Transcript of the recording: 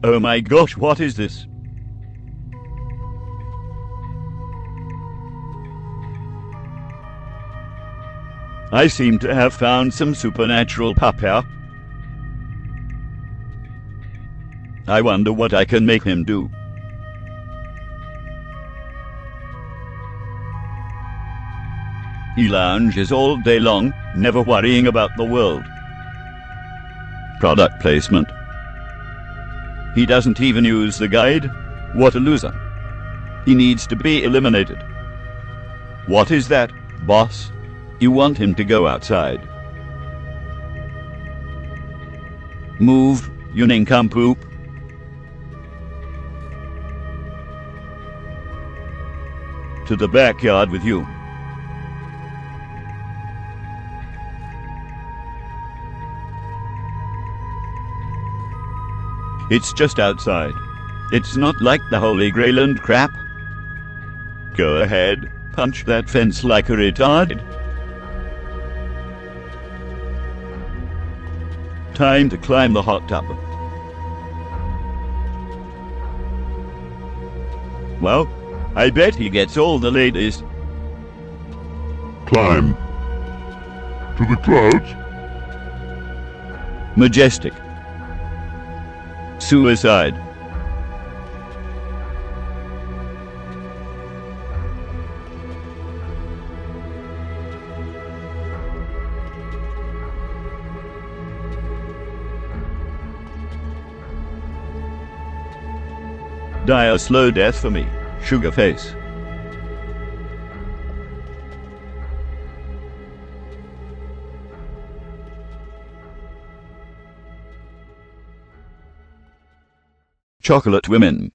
Oh my gosh, what is this? I seem to have found some supernatural power. I wonder what I can make him do. He lounges all day long, never worrying about the world. Product placement. He doesn't even use the guide. What a loser. He needs to be eliminated. What is that, boss? You want him to go outside. Move, you nincompoop. To the backyard with you. It's just outside. It's not like the Holy Grail and crap. Go ahead, punch that fence like a retard. Time to climb the hot tub. Well, I bet he gets all the ladies. Climb. To the clouds? Majestic. Suicide. Die a slow death for me, sugar face. Chocolate women.